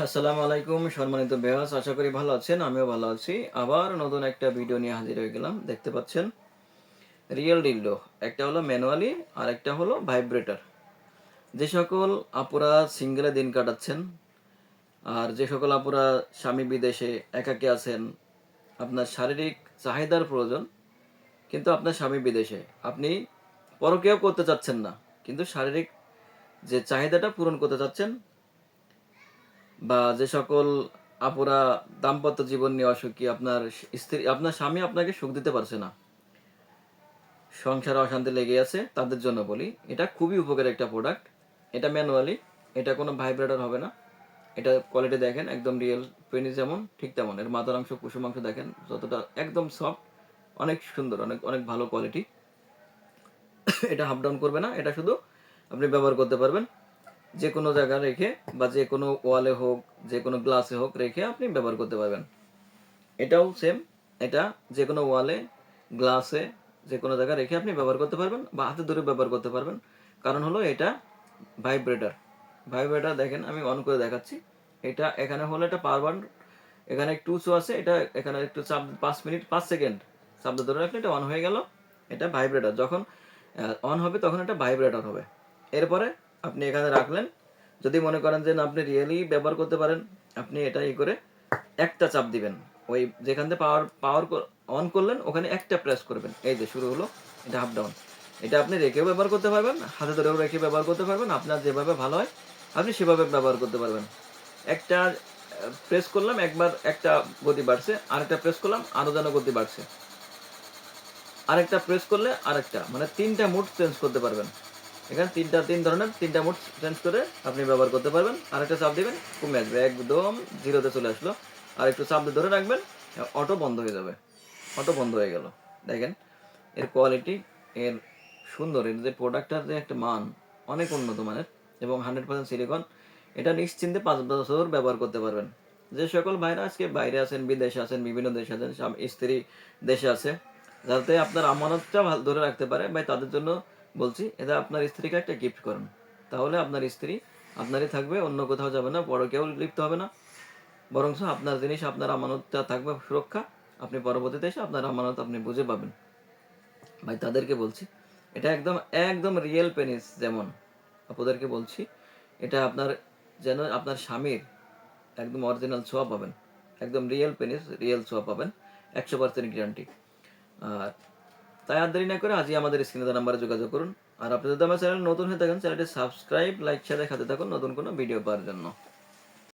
আসসালামু আলাইকুম সম্মানিত ভিউয়ার্স, আশা করি ভালো আছেন। আমিও ভালো আছি। আবার নতুন একটা ভিডিও নিয়ে হাজির হয়ে গেলাম। দেখতে পাচ্ছেন রিয়েল ডিল্ডো, একটা হলো ম্যানুয়ালি আর একটা হলো ভাইব্রেটর। যে সকল আপুরা সিঙ্গেলে দিন কাটাচ্ছেন আর যে সকল আপুরা স্বামী বিদেশে একাকী আছেন, আপনার শারীরিক চাহিদার প্রয়োজন কিন্তু আপনার স্বামী বিদেশে, আপনি পরকীয়াও করতে চাচ্ছেন না কিন্তু শারীরিক যে চাহিদাটা পূরণ করতে চাচ্ছেন, বা যে সকল আপুরা দাম্পত্য জীবন নিয়ে অসুখী, আপনার স্ত্রী আপনার স্বামী আপনাকে সুখ দিতে পারছে না, সংসারে অশান্তি লেগে আছে, তাদের জন্য বলি এটা খুবই উপকারী একটা প্রোডাক্ট। এটা ম্যানুয়ালি, এটা কোনো ভাইব্রেটর হবে না। এটা কোয়ালিটি দেখেন, একদম রিয়েল পেনিস যেমন ঠিক তেমন। এর মাথার অংশ কুসুম অংশ দেখেন যতটা একদম সফট, অনেক সুন্দর, অনেক অনেক ভালো কোয়ালিটি। এটা হাফ ডাউন করবে না, এটা শুধু আপনি ব্যবহার করতে পারবেন যে কোনো জায়গায় রেখে, বা যে কোনো ওয়ালে হোক, যে কোনো গ্লাসে হোক রেখে আপনি ব্যবহার করতে পারবেন। এটাও সেম, এটা যে কোনো ওয়ালে, গ্লাসে, যে কোনো জায়গায় রেখে আপনি ব্যবহার করতে পারবেন বা হাতে ধরে ব্যবহার করতে পারবেন। কারণ হলো এটা ভাইব্রেটর। ভাইব্রেটর দেখেন, আমি অন করে দেখাচ্ছি। এটা এখানে হলো এটা পাওয়ার বাটন, এখানে একটু উঁচু আছে, এটা এখানে একটু চাপ 5 মিনিট 5 সেকেন্ড চাপ ধরে রাখলে এটা অন হয়ে গেল। এটা ভাইব্রেটর, যখন অন হবে তখন এটা ভাইব্রেটর হবে। এরপরে আপনি এখানে রাখলেন। যদি মনে করেন যে না আপনি রিয়েলি ব্যবহার করতে পারেন, আপনি এটা করে একটা চাপ দিবেন, ওই যেখান থেকে পাওয়ার পাওয়ার অন করলেন ওখানে একটা প্রেস করবেন, এই যে শুরু হলো। এটা আপ ডাউন। এটা আপনি রেখেও ব্যবহার করতে পারবেন, হাতে ধরেও রেখে ব্যবহার করতে পারবেন, আপনার যেভাবে ভালো হয় আপনি সেভাবে ব্যবহার করতে পারবেন। একটা প্রেস করলাম একবার, একটা গতি বাড়ছে, আরেকটা প্রেস করলাম আরো যেন গতি বাড়ছে, আরেকটা প্রেস করলে আরেকটা, মানে তিনটা মুড চেঞ্জ করতে পারবেন। এখানে তিন ধরনের তিনটা মুড চেঞ্জ করে আপনি ব্যবহার করতে পারবেন। আরেকটা চাপ দিবেন, কমে আসবে, একদম জিরোতে চলে আসলো। আর একটু চাপ দিয়ে ধরে রাখবেন, অটো বন্ধ হয়ে যাবে। অটো বন্ধ হয়ে গেল। দেখেন এর কোয়ালিটি, এর সুন্দর, এর যে প্রোডাক্টটার যে একটা মান অনেক উন্নত মানের এবং 100% সিলিকন। এটা নিশ্চিন্তে 5 বছর ব্যবহার করতে পারবেন। যে সকল ভাইরা আজকে বাইরে আছেন, বিদেশে আছেন, বিভিন্ন দেশে আছেন, স্ত্রী দেশে আছে, যাতে আপনার আমানতটা ভালো ধরে রাখতে পারে, ভাই তাদের জন্য বলছি, এটা আপনার স্ত্রীকে একটা গিফট করুন। তাহলে আপনার স্ত্রী আপনারই থাকবে, অন্য কোথাও যাবে না, বড় কেউ লিপ্ত হবে না। বরঞ্চ আপনার জিনিস, আপনার আমানতটা থাকবে সুরক্ষা। আপনি পরবর্তীতে এসে আপনার আমানত আপনি বুঝে পাবেন। ভাই তাদেরকে বলছি, এটা একদম একদম রিয়েল পেনিস, যেমন আপনাদেরকে বলছি, এটা আপনার যেন আপনার স্বামীর একদম অরিজিনাল ছোঁয়া পাবেন। একদম রিয়েল পেনিস, রিয়েল ছোঁয়া পাবেন, 100% গ্যারান্টি। আর তাই আর দেরি না করে আজই আমাদের স্ক্রিনে দেওয়া নাম্বারে যোগাযোগ করুন। আর আপনি যদি আমার চ্যানেল নতুন হয়ে থাকেন, চ্যানেলটি সাবস্ক্রাইব, লাইক, শেয়ার খাতে থাকুন নতুন কোনো ভিডিও পাওয়ার জন্য।